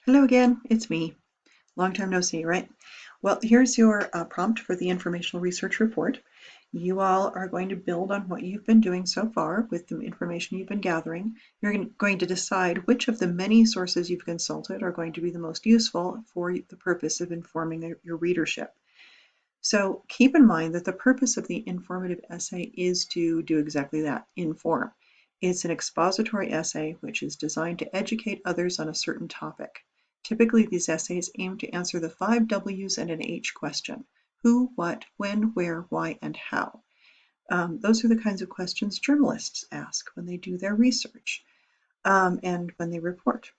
Hello again, it's me. Long time no see, right? Well, here's your prompt for the informational research report. You all are going to build on what you've been doing so far with the information you've been gathering. You're going to decide which of the many sources you've consulted are going to be the most useful for the purpose of informing your readership. So keep in mind that the purpose of the informative essay is to do exactly that, inform. It's an expository essay which is designed to educate others on a certain topic. Typically, these essays aim to answer the 5 W's and an H question: who, what, when, where, why, and how. Those are the kinds of questions journalists ask when they do their research and when they report.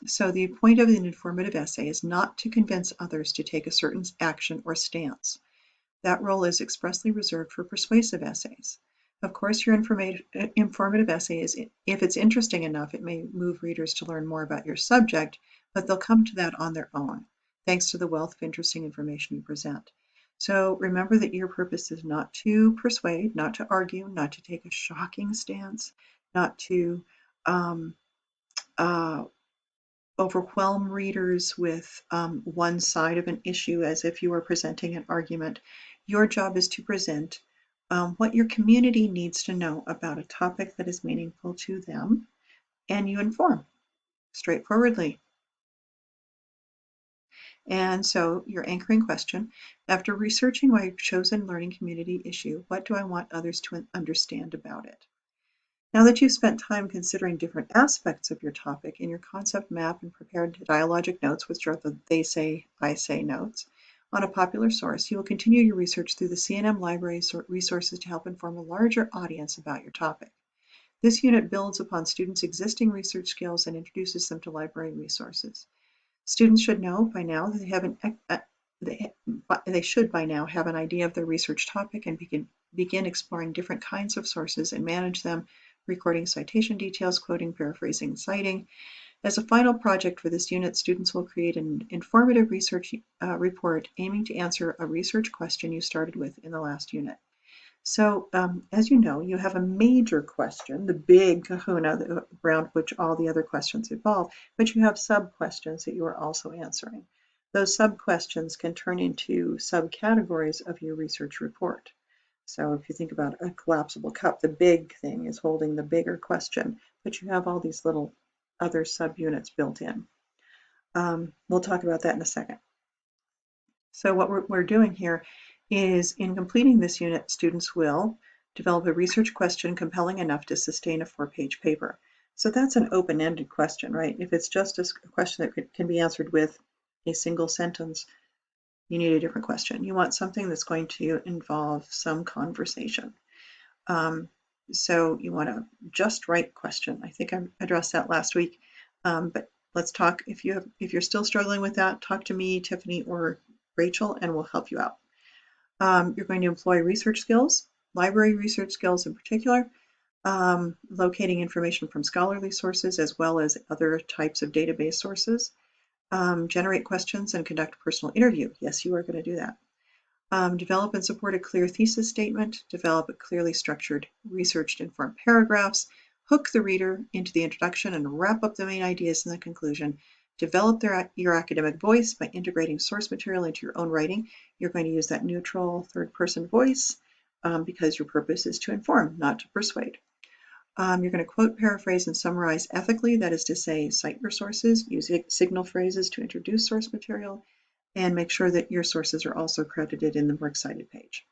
So the point of an informative essay is not to convince others to take a certain action or stance. That role is expressly reserved for persuasive essays. Of course, your informative essay is, if it's interesting enough, it may move readers to learn more about your subject, but they'll come to that on their own, thanks to the wealth of interesting information you present. So remember that your purpose is not to persuade, not to argue, not to take a shocking stance, not to um, uh, overwhelm readers with one side of an issue as if you were presenting an argument. Your job is to present what your community needs to know about a topic that is meaningful to them, and you inform straightforwardly. And so your anchoring question: after researching my chosen learning community issue, what do I want others to understand about it? Now that you've spent time considering different aspects of your topic in your concept map and prepared dialogic notes, which are the they say, I say notes, on a popular source, you will continue your research through the C&M library resources to help inform a larger audience about your topic. This unit builds upon students' existing research skills and introduces them to library resources. Students should know by now that they should by now have an idea of their research topic and begin exploring different kinds of sources and manage them, recording citation details, quoting, paraphrasing, and citing. As a final project for this unit, students will create an informative research report aiming to answer a research question you started with in the last unit. So, as you know, you have a major question, the big kahuna around which all the other questions evolve, but you have sub-questions that you are also answering. Those sub-questions can turn into subcategories of your research report. So if you think about a collapsible cup, the big thing is holding the bigger question, but you have all these little other subunits built in. We'll talk about that in a second. So what we're doing here is, in completing this unit, students will develop a research question compelling enough to sustain a 4-page paper. So that's an open-ended question, right? If it's just a question that can be answered with a single sentence, you need a different question. You want something that's going to involve some conversation. So you want a just right question. I think I addressed that last week, but let's talk. If you're still struggling with that, talk to me, Tiffany, or Rachel, and we'll help you out. You're going to employ research skills, library research skills in particular, locating information from scholarly sources as well as other types of database sources, generate questions and conduct a personal interview. Yes, you are going to do that. Develop and support a clear thesis statement, develop a clearly structured, researched, informed paragraphs, hook the reader into the introduction and wrap up the main ideas in the conclusion. Develop your academic voice by integrating source material into your own writing. You're going to use that neutral third-person voice because your purpose is to inform, not to persuade. You're going to quote, paraphrase, and summarize ethically, that is to say, cite your sources, use signal phrases to introduce source material, and make sure that your sources are also credited in the Works Cited page.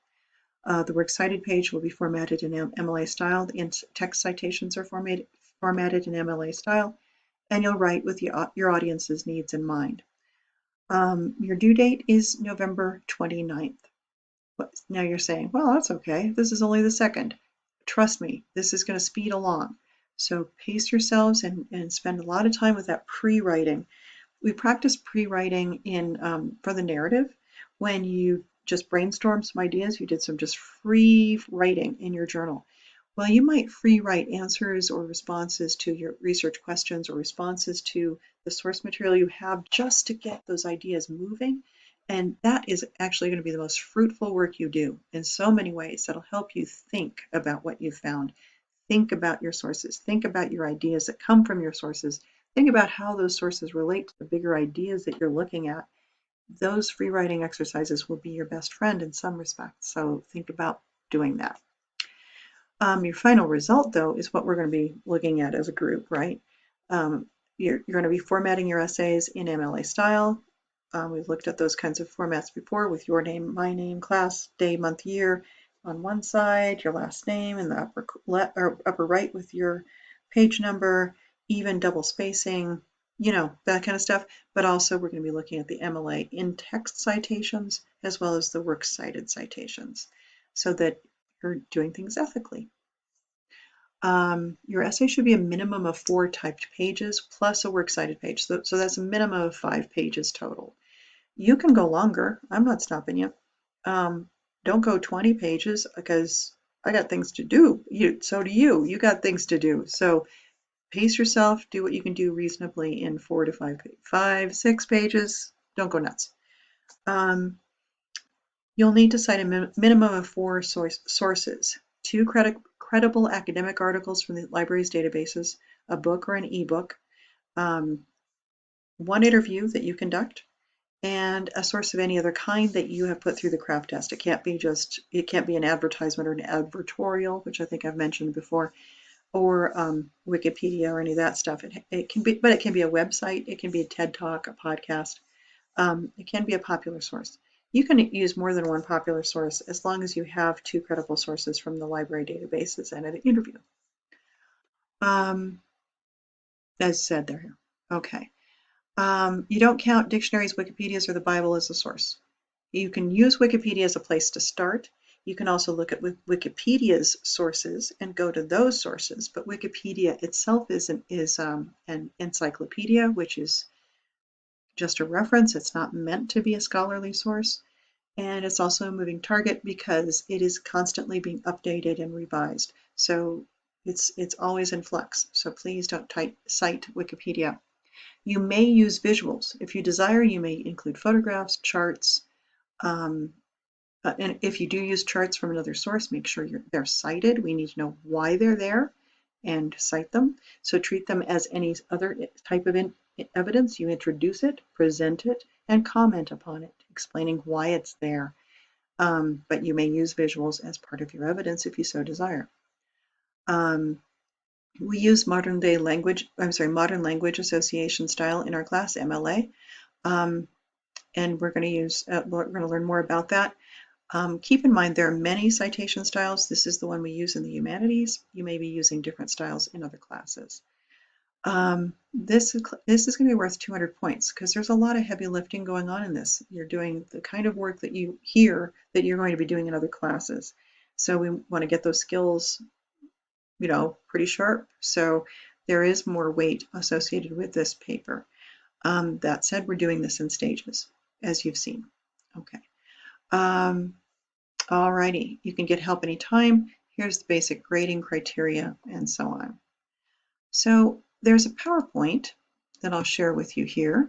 The Works Cited page will be formatted in MLA style. The text citations are formatted in MLA style, and you'll write with your audience's needs in mind. Your due date is November 29th. Now you're saying, well, that's okay. This is only the 2nd. Trust me, this is going to speed along. So pace yourselves and spend a lot of time with that pre-writing. We practice pre-writing for the narrative when you just brainstorm some ideas. You did some just free writing in your journal. Well, you might free write answers or responses to your research questions or responses to the source material you have just to get those ideas moving. And that is actually going to be the most fruitful work you do in so many ways. That'll help you think about what you've found. Think about your sources. Think about your ideas that come from your sources. think about how those sources relate to the bigger ideas that you're looking at. Those free writing exercises will be your best friend in some respects. So think about doing that. Your final result, though, is what we're going to be looking at as a group, right? You're going to be formatting your essays in MLA style. We've looked at those kinds of formats before with your name, my name, class, day, month, year on one side, your last name in the upper right with your page number, even double spacing, that kind of stuff. But also we're going to be looking at the MLA in-text citations as well as the works cited citations so that you're doing things ethically. Your essay should be a minimum of 4 typed pages plus a works cited page. So that's a minimum of 5 pages total. You can go longer. I'm not stopping you. Don't go 20 pages because I got things to do. So do you. You got things to do. So pace yourself. Do what you can do reasonably in 4 to 5, 6 pages. Don't go nuts. You'll need to cite a minimum of 4 sources. 2 credible academic articles from the library's databases, a book or an ebook, 1 interview that you conduct, and a source of any other kind that you have put through the craft test. It can't be an advertisement or an advertorial, which I think I've mentioned before, or Wikipedia or any of that stuff. It can be a website, it can be a TED Talk, a podcast. It can be a popular source. You can use more than 1 popular source as long as you have 2 credible sources from the library databases and an interview. As said there. Okay. You don't count dictionaries, Wikipedias, or the Bible as a source. You can use Wikipedia as a place to start. You can also look at Wikipedia's sources and go to those sources, but Wikipedia itself is an encyclopedia, which is just a reference. It's not meant to be a scholarly source. And it's also a moving target because it is constantly being updated and revised. So it's always in flux. So please don't cite Wikipedia. You may use visuals. If you desire, you may include photographs, charts. And if you do use charts from another source, make sure they're cited. We need to know why they're there and cite them. So treat them as any other type of evidence. You introduce it, present it, and comment upon it, explaining why it's there. But you may use visuals as part of your evidence if you so desire. We use modern language association style in our class, MLA, and we're going to learn more about that. Keep in mind there are many citation styles. This is the one we use in the humanities. You may be using different styles in other classes. This is going to be worth 200 points because there's a lot of heavy lifting going on in this. You're doing the kind of work that you hear that you're going to be doing in other classes. So we want to get those skills, pretty sharp. So there is more weight associated with this paper. That said, we're doing this in stages, as you've seen. Okay. Alrighty, you can get help anytime. Here's the basic grading criteria and so on. So there's a PowerPoint that I'll share with you here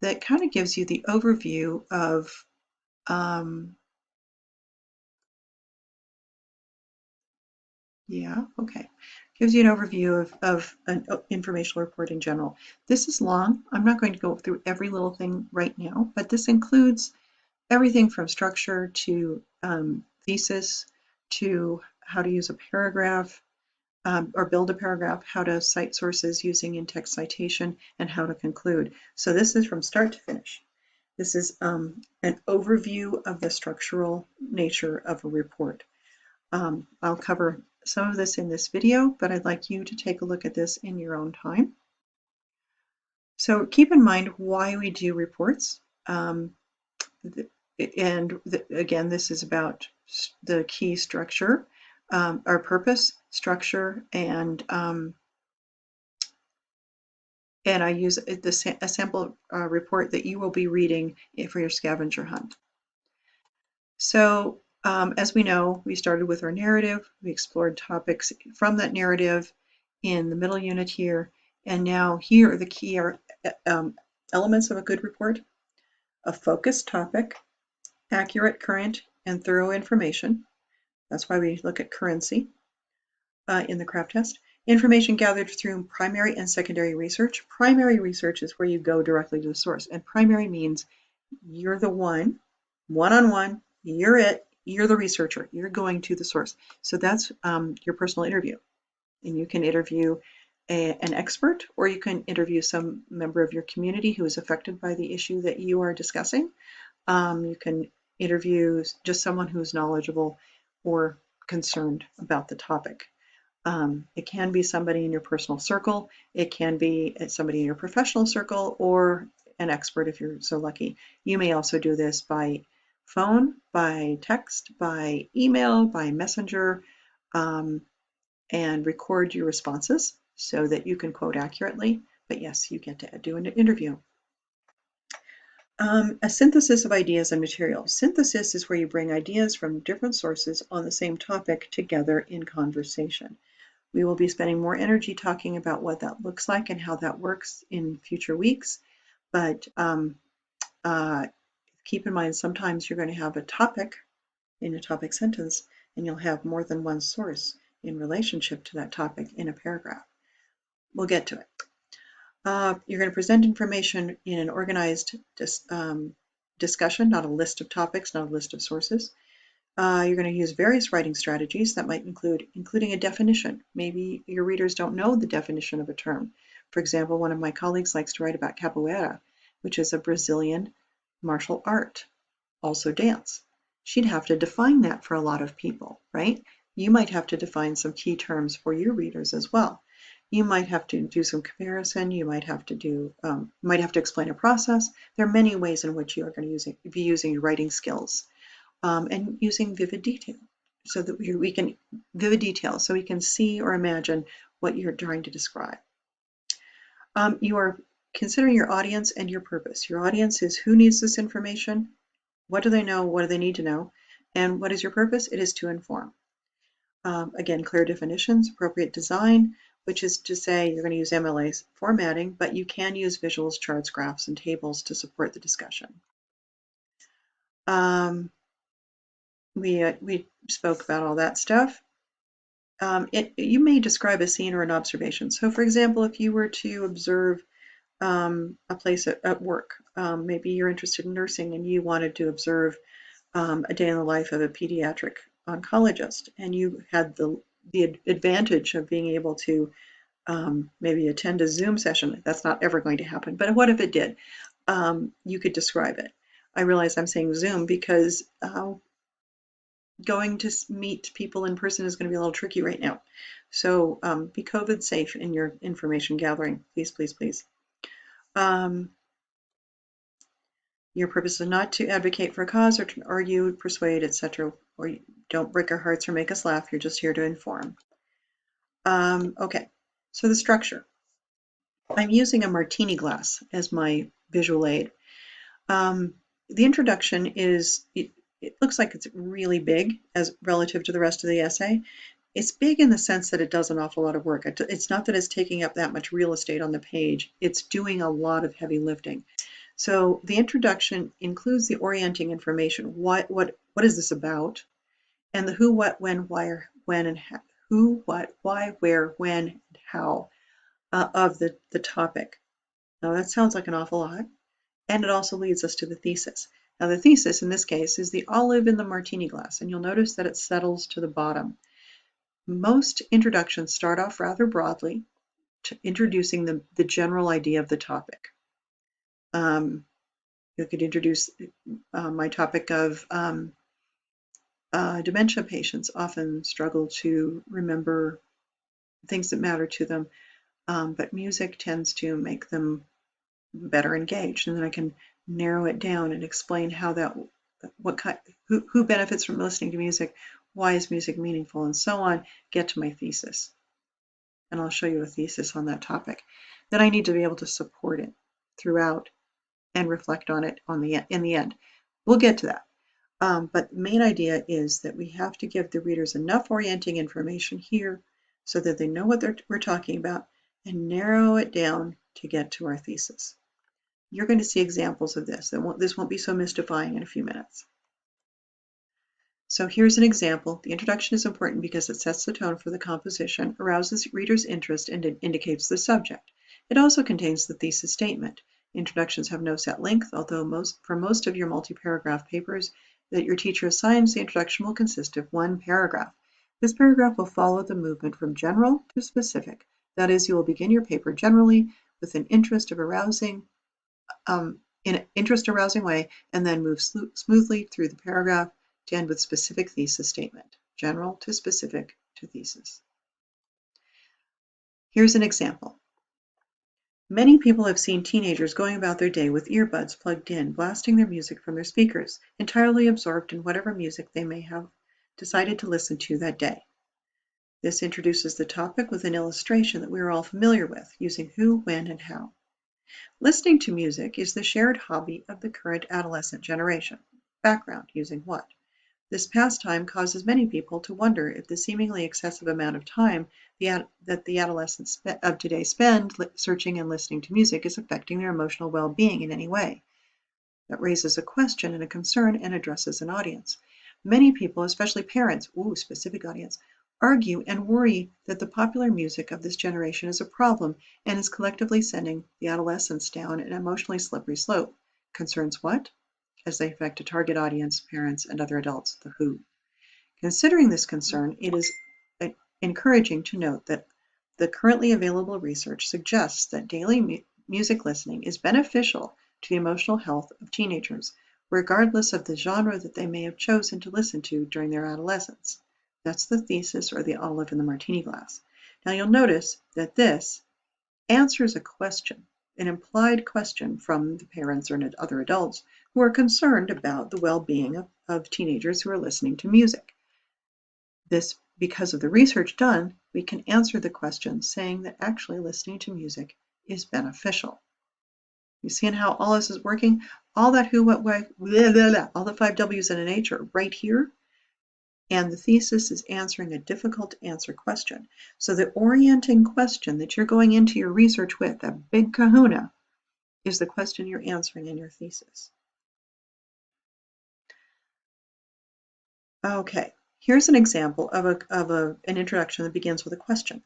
that kind of gives you the overview of gives you an overview of an informational report in general. This is long. I'm not going to go through every little thing right now, but this includes everything from structure to thesis to how to use a paragraph or build a paragraph, how to cite sources using in-text citation, and how to conclude. So this is from start to finish. This is an overview of the structural nature of a report. I'll cover some of this in this video, but I'd like you to take a look at this in your own time. So keep in mind why we do reports. Again, this is about the key structure, our purpose, structure, and I use a sample report that you will be reading for your scavenger hunt. So as we know, we started with our narrative. We explored topics from that narrative in the middle unit here. And now here are the key elements of a good report: a focused topic, accurate, current, and thorough information. That's why we look at currency in the craft test. Information gathered through primary and secondary research. Primary research is where you go directly to the source, and primary means you're the one-on-one, you're it, you're the researcher, you're going to the source. So that's your personal interview. And you can interview an expert, or you can interview some member of your community who is affected by the issue that you are discussing. You can interview just someone who's knowledgeable or concerned about the topic. It can be somebody in your personal circle, it can be somebody in your professional circle, or an expert if you're so lucky. You may also do this by phone, by text, by email, by messenger, and record your responses so that you can quote accurately. But yes, you get to do an interview. A synthesis of ideas and materials. Synthesis is where you bring ideas from different sources on the same topic together in conversation. We will be spending more energy talking about what that looks like and how that works in future weeks. But keep in mind, sometimes you're going to have a topic in a topic sentence, and you'll have more than one source in relationship to that topic in a paragraph. We'll get to it. You're going to present information in an organized discussion, not a list of topics, not a list of sources. You're going to use various writing strategies that might include including a definition. Maybe your readers don't know the definition of a term. For example, one of my colleagues likes to write about capoeira, which is a Brazilian martial art, also dance. She'd have to define that for a lot of people, right? You might have to define some key terms for your readers as well. You might have to do some comparison. You might have to explain a process. There are many ways in which you are going to be using your writing skills. And using vivid detail so that we can see or imagine what you're trying to describe. You are considering your audience and your purpose. Your audience is who needs this information, what do they know, what do they need to know, and what is your purpose? It is to inform. Again, clear definitions, appropriate design, which is to say you're going to use MLA formatting, but you can use visuals, charts, graphs, and tables to support the discussion. We spoke about all that stuff. You may describe a scene or an observation. So for example, if you were to observe a place at work, maybe you're interested in nursing and you wanted to observe a day in the life of a pediatric oncologist, and you had the advantage of being able to maybe attend a Zoom session. That's not ever going to happen, but what if it did? You could describe it. I realize I'm saying Zoom because going to meet people in person is going to be a little tricky right now. So be COVID safe in your information gathering, please, please, please. Your purpose is not to advocate for a cause or to argue, persuade, etc. Or don't break our hearts or make us laugh. You're just here to inform. Okay, so the structure. I'm using a martini glass as my visual aid. The introduction is, it looks like it's really big as relative to the rest of the essay. It's big in the sense that it does an awful lot of work. It's not that it's taking up that much real estate on the page. It's doing a lot of heavy lifting. So the introduction includes the orienting information. What is this about? And the who, what, when, why, when, and how. Who, what, why, where, when, and how of the topic. Now that sounds like an awful lot. And it also leads us to the thesis. Now the thesis in this case is the olive in the martini glass, and you'll notice that it settles to the bottom. Most introductions start off rather broadly, introducing the general idea of the topic. You could introduce my topic of dementia patients often struggle to remember things that matter to them, but music tends to make them better engaged, and then I can narrow it down and explain how who benefits from listening to music, why is music meaningful, and so on. Get to my thesis, and I'll show you a thesis on that topic. Then I need to be able to support it throughout and reflect on it in the end. We'll get to that. But the main idea is that we have to give the readers enough orienting information here so that they know what we're talking about and narrow it down to get to our thesis. You're going to see examples of this. This won't be so mystifying in a few minutes. So here's an example. The introduction is important because it sets the tone for the composition, arouses readers' interest, and indicates the subject. It also contains the thesis statement. Introductions have no set length, although for most of your multi-paragraph papers that your teacher assigns, the introduction will consist of one paragraph. This paragraph will follow the movement from general to specific. That is, you will begin your paper generally with an in an interest-arousing way, and then move smoothly through the paragraph to end with specific thesis statement, general to specific to thesis. Here's an example. Many people have seen teenagers going about their day with earbuds plugged in, blasting their music from their speakers, entirely absorbed in whatever music they may have decided to listen to that day. This introduces the topic with an illustration that we are all familiar with, using who, when, and how. Listening to music is the shared hobby of the current adolescent generation. Background, using what? This pastime causes many people to wonder if the seemingly excessive amount of time that the adolescents of today spend searching and listening to music is affecting their emotional well-being in any way. That raises a question and a concern and addresses an audience. Many people, especially parents, specific audience, argue and worry that the popular music of this generation is a problem and is collectively sending the adolescents down an emotionally slippery slope. Concerns what? As they affect a target audience, parents, and other adults, the who. Considering this concern, it is encouraging to note that the currently available research suggests that daily music listening is beneficial to the emotional health of teenagers, regardless of the genre that they may have chosen to listen to during their adolescence. That's the thesis, or the olive in the martini glass. Now you'll notice that this answers a question, an implied question from the parents or other adults who are concerned about the well-being of teenagers who are listening to music. This, because of the research done, we can answer the question saying that actually listening to music is beneficial. You see how all this is working? All that who, what, why, blah, blah, blah, all the 5 W's and an H are right here. And the thesis is answering a difficult to answer question. So the orienting question that you're going into your research with, a big kahuna, is the question you're answering in your thesis. Okay, here's an example of an introduction that begins with a question.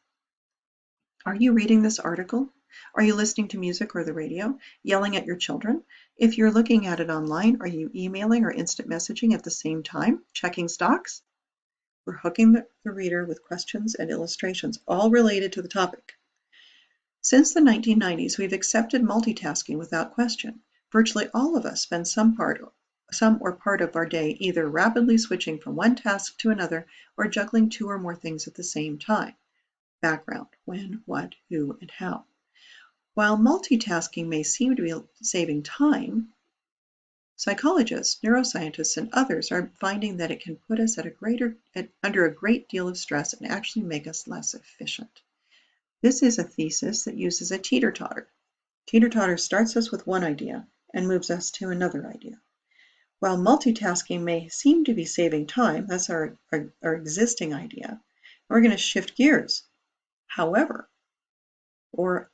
Are you reading this article? Are you listening to music or the radio? Yelling at your children? If you're looking at it online, are you emailing or instant messaging at the same time? Checking stocks? We're hooking the reader with questions and illustrations, all related to the topic. Since the 1990s, we've accepted multitasking without question. Virtually all of us spend some or part of our day either rapidly switching from one task to another or juggling 2 or more things at the same time. Background, when, what, who, and how. While multitasking may seem to be saving time, psychologists, neuroscientists, and others are finding that it can put us under a great deal of stress and actually make us less efficient. This is a thesis that uses a teeter-totter. Teeter-totter starts us with one idea and moves us to another idea. While multitasking may seem to be saving time, that's our existing idea, we're going to shift gears. However, or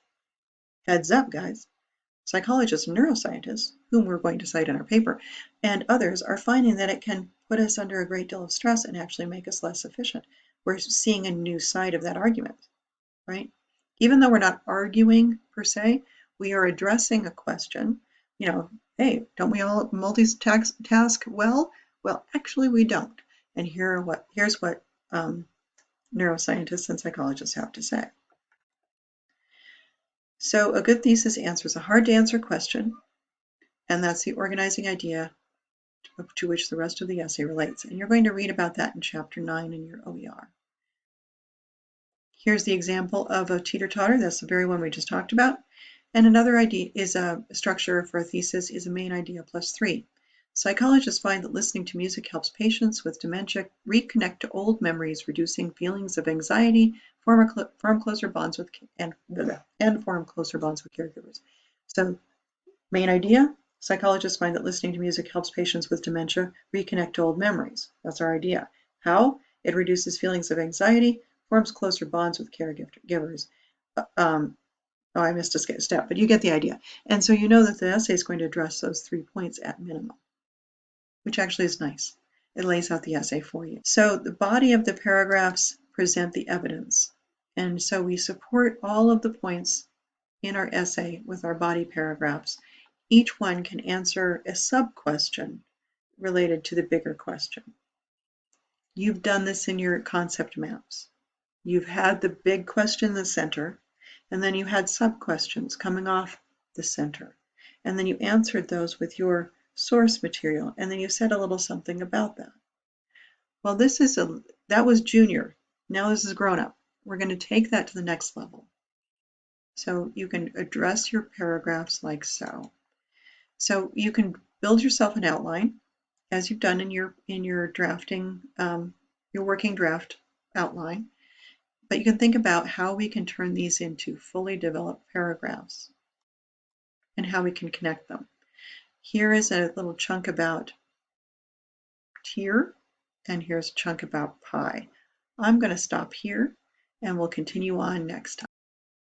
heads up, guys, psychologists and neuroscientists, whom we're going to cite in our paper, and others are finding that it can put us under a great deal of stress and actually make us less efficient. We're seeing a new side of that argument, right? Even though we're not arguing per se, we are addressing a question. Hey, don't we all multitask well? Well, actually we don't. And here's what neuroscientists and psychologists have to say. So a good thesis answers a hard-to-answer question, and that's the organizing idea to which the rest of the essay relates. And you're going to read about that in Chapter 9 in your OER. Here's the example of a teeter-totter. That's the very one we just talked about. And another idea is a structure for a thesis is a main idea plus 3. Psychologists find that listening to music helps patients with dementia reconnect to old memories, reducing feelings of anxiety, form closer bonds with caregivers. So, main idea, psychologists find that listening to music helps patients with dementia reconnect to old memories. That's our idea. How? It reduces feelings of anxiety, forms closer bonds with caregivers. I missed a step, but you get the idea. And so you know that the essay is going to address those 3 points at minimum, which actually is nice. It lays out the essay for you. So the body of the paragraphs present the evidence. And so we support all of the points in our essay with our body paragraphs. Each one can answer a sub-question related to the bigger question. You've done this in your concept maps. You've had the big question in the center, and then you had sub-questions coming off the center. And then you answered those with your source material, and then you said a little something about that. Well, that was junior. Now this is grown up. We're going to take that to the next level. So you can address your paragraphs like so. So you can build yourself an outline, as you've done in your drafting, your working draft outline. But you can think about how we can turn these into fully developed paragraphs and how we can connect them. Here is a little chunk about tier, and here's a chunk about pi. I'm going to stop here, and we'll continue on next time.